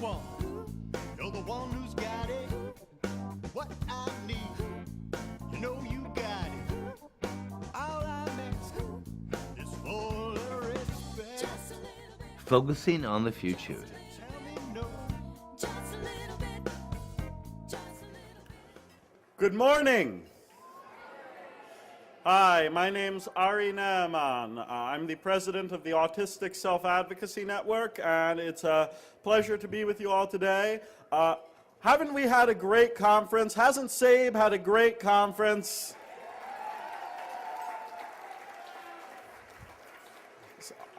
one. You're the one who's got it. What I need, you know you got it. All I'm asking is for a respect. Focusing on the future. Tell me no. Good morning. Hi, my name's Ari Naaman. I'm the president of the Autistic Self-Advocacy Network, and it's a pleasure to be with you all today. Haven't we had a great conference? Hasn't SABE had a great conference?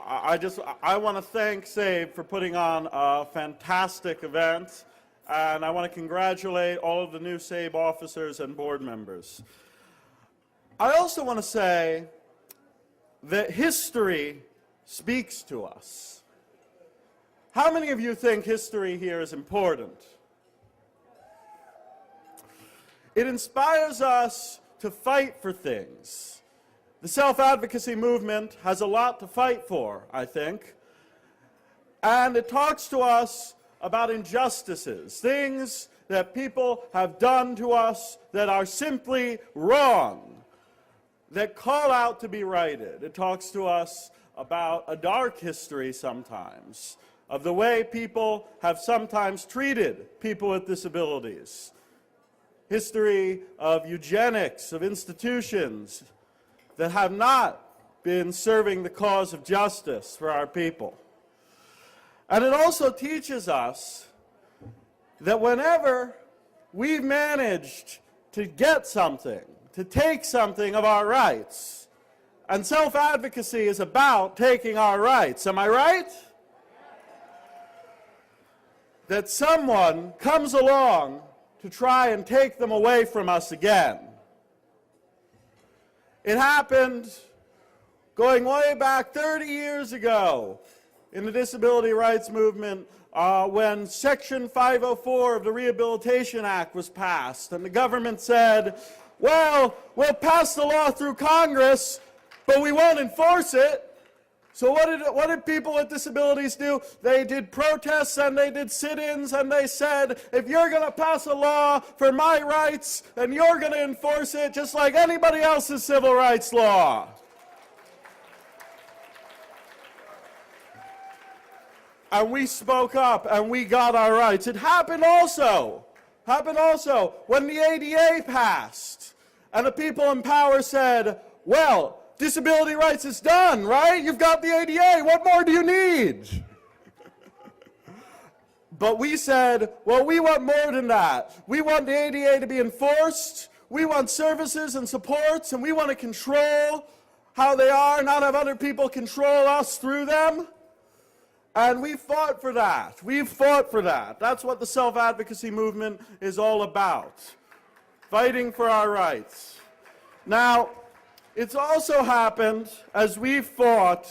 I want to thank SABE for putting on a fantastic event, and I want to congratulate all of the new SABE officers and board members. I also want to say that history speaks to us. How many of you think history here is important? It inspires us to fight for things. The self-advocacy movement has a lot to fight for, I think. And it talks to us about injustices, things that people have done to us that are simply wrong, that call out to be righted. It talks to us about a dark history sometimes, of the way people have sometimes treated people with disabilities. History of eugenics, of institutions that have not been serving the cause of justice for our people. And it also teaches us that whenever we've managed to get something, to take something of our rights, and self-advocacy is about taking our rights, am I right? That someone comes along to try and take them away from us again. It happened going way back 30 years ago in the disability rights movement when Section 504 of the Rehabilitation Act was passed, and the government said, well, we'll pass the law through Congress, but we won't enforce it. So what did people with disabilities do? They did protests and they did sit-ins, and they said, if you're going to pass a law for my rights, then you're going to enforce it just like anybody else's civil rights law. And we spoke up and we got our rights. It happened also when the ADA passed, and the people in power said, well, disability rights is done, right? You've got the ADA, what more do you need? But we said, well, we want more than that. We want the ADA to be enforced, we want services and supports, and we want to control how they are, not have other people control us through them. And we fought for that. We've fought for that. That's what the self-advocacy movement is all about. Fighting for our rights. Now, it's also happened as we've fought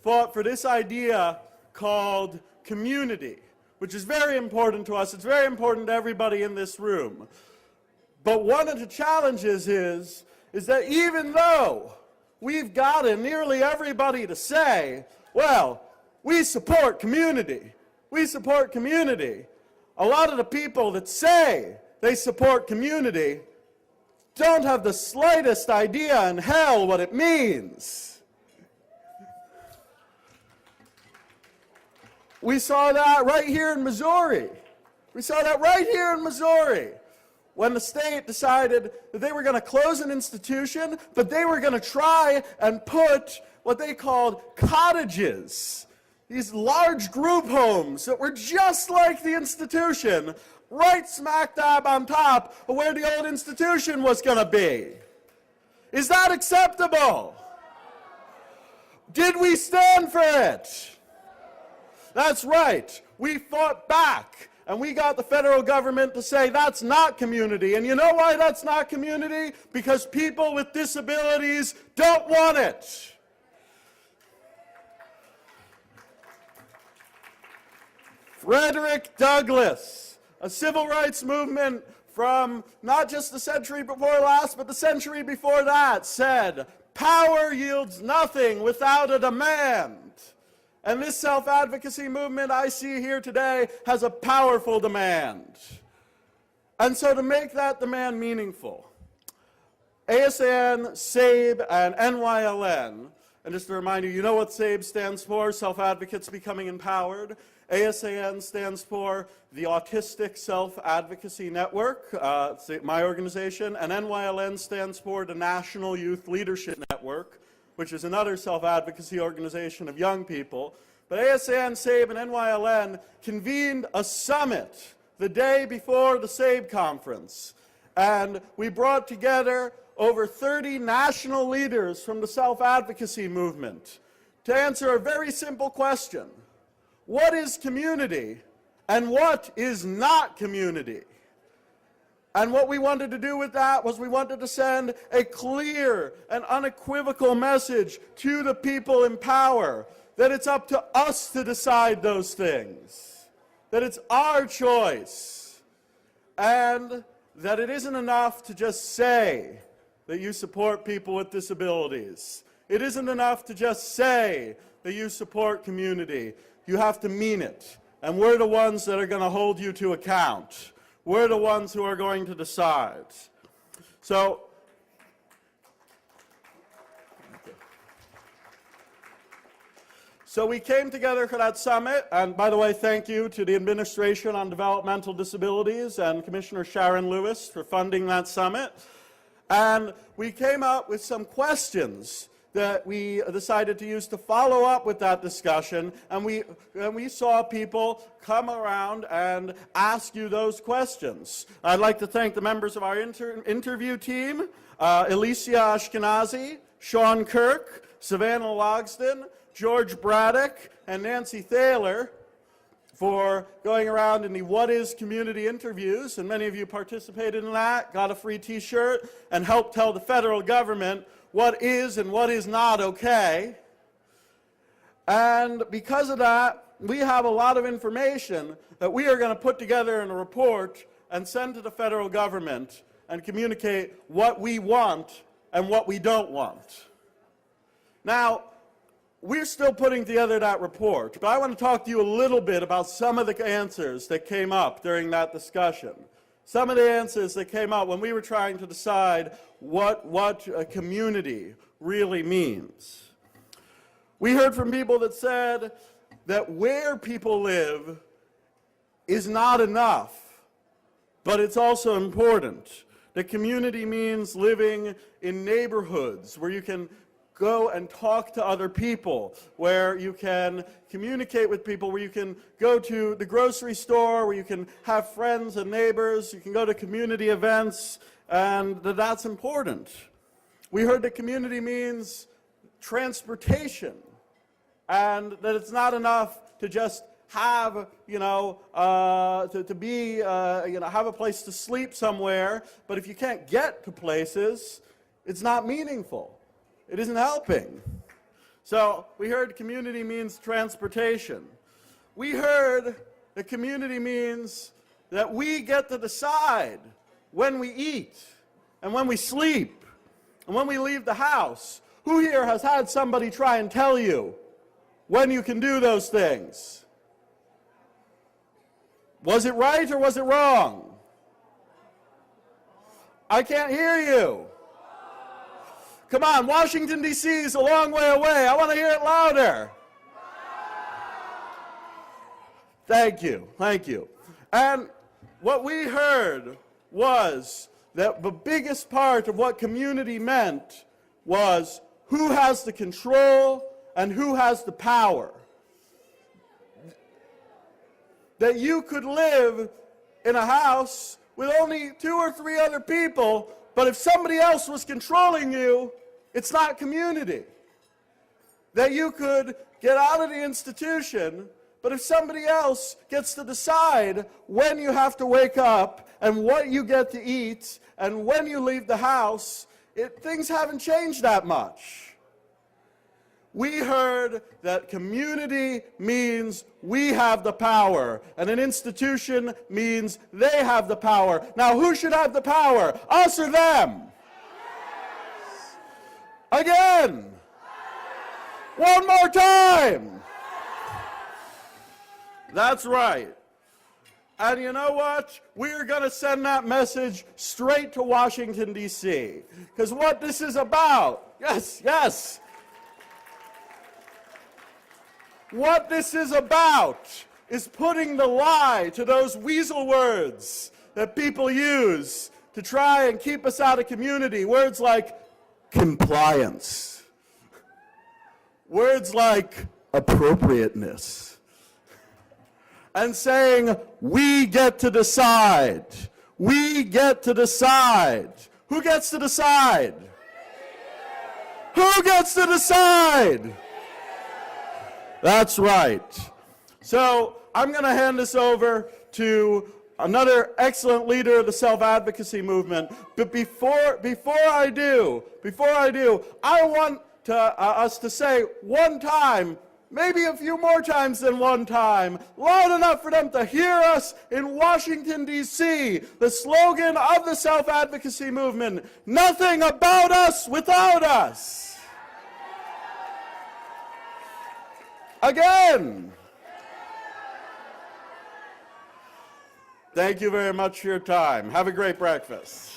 for this idea called community, which is very important to us. It's very important to everybody in this room. But one of the challenges is that even though we've gotten nearly everybody to say, well, we support community. We support community. A lot of the people that say they support community don't have the slightest idea in hell what it means. We saw that right here in Missouri. We saw that right here in Missouri when the state decided that they were going to close an institution, but they were going to try and put what they called cottages, these large group homes that were just like the institution, right smack dab on top of where the old institution was going to be. Is that acceptable? Did we stand for it? That's right. We fought back, and we got the federal government to say that's not community. And you know why that's not community? Because people with disabilities don't want it. Frederick Douglass, a civil rights movement from not just the century before last, but the century before that, said, power yields nothing without a demand. And this self-advocacy movement I see here today has a powerful demand. And so to make that demand meaningful, ASAN, SABE, and NYLN, and just to remind you, you know what SABE stands for, Self-Advocates Becoming Empowered. ASAN stands for the Autistic Self-Advocacy Network, it's my organization, and NYLN stands for the National Youth Leadership Network, which is another self-advocacy organization of young people. But ASAN, SABE, and NYLN convened a summit the day before the SABE conference. And we brought together over 30 national leaders from the self-advocacy movement to answer a very simple question. What is community and what is not community? And what we wanted to do with that was we wanted to send a clear and unequivocal message to the people in power that it's up to us to decide those things, that it's our choice, and that it isn't enough to just say that you support people with disabilities. It isn't enough to just say that you support community. You have to mean it. And we're the ones that are going to hold you to account. We're the ones who are going to decide. So we came together for that summit, and by the way, thank you to the Administration on Developmental Disabilities and Commissioner Sharon Lewis for funding that summit. And we came up with some questions that we decided to use to follow up with that discussion, and we saw people come around and ask you those questions. I'd like to thank the members of our interview team, Alicia Ashkenazi, Sean Kirk, Savannah Logsdon, George Braddock, and Nancy Thaler, for going around in the What Is Community interviews, and many of you participated in that, got a free t-shirt, and helped tell the federal government what is and what is not okay. And because of that, we have a lot of information that we are going to put together in a report and send to the federal government and communicate what we want and what we don't want. Now, we're still putting together that report, but I want to talk to you a little bit about some of the answers that came up during that discussion. Some of the answers that came up when we were trying to decide what a community really means. We heard from people that said that where people live is not enough, but it's also important. That community means living in neighborhoods where you can go and talk to other people, where you can communicate with people, where you can go to the grocery store, where you can have friends and neighbors, you can go to community events, and that's important. We heard that community means transportation, and that it's not enough to just have, have a place to sleep somewhere, but if you can't get to places, it's not meaningful. It isn't helping. So we heard community means transportation. We heard that community means that we get to decide when we eat and when we sleep and when we leave the house. Who here has had somebody try and tell you when you can do those things? Was it right or was it wrong? I can't hear you. Come on, Washington, D.C. is a long way away. I want to hear it louder. Thank you, thank you. And what we heard was that the biggest part of what community meant was who has the control and who has the power. That you could live in a house with only 2 or 3 other people, but if somebody else was controlling you, it's not community. That you could get out of the institution, but if somebody else gets to decide when you have to wake up and what you get to eat and when you leave the house, things haven't changed that much. We heard that community means we have the power, and an institution means they have the power. Now, who should have the power, us or them? Again. One more time. That's right. And you know what? We're going to send that message straight to Washington, D.C. Because what this is about, yes. What this is about is putting the lie to those weasel words that people use to try and keep us out of community. Words like compliance. Words like appropriateness. And saying, we get to decide. We get to decide. Who gets to decide? Who gets to decide? That's right. So I'm going to hand this over to another excellent leader of the self-advocacy movement. But before I do, I want us to say one time, maybe a few more times than one time, loud enough for them to hear us in Washington, D.C., the slogan of the self-advocacy movement, nothing about us without us. Again. Thank you very much for your time. Have a great breakfast.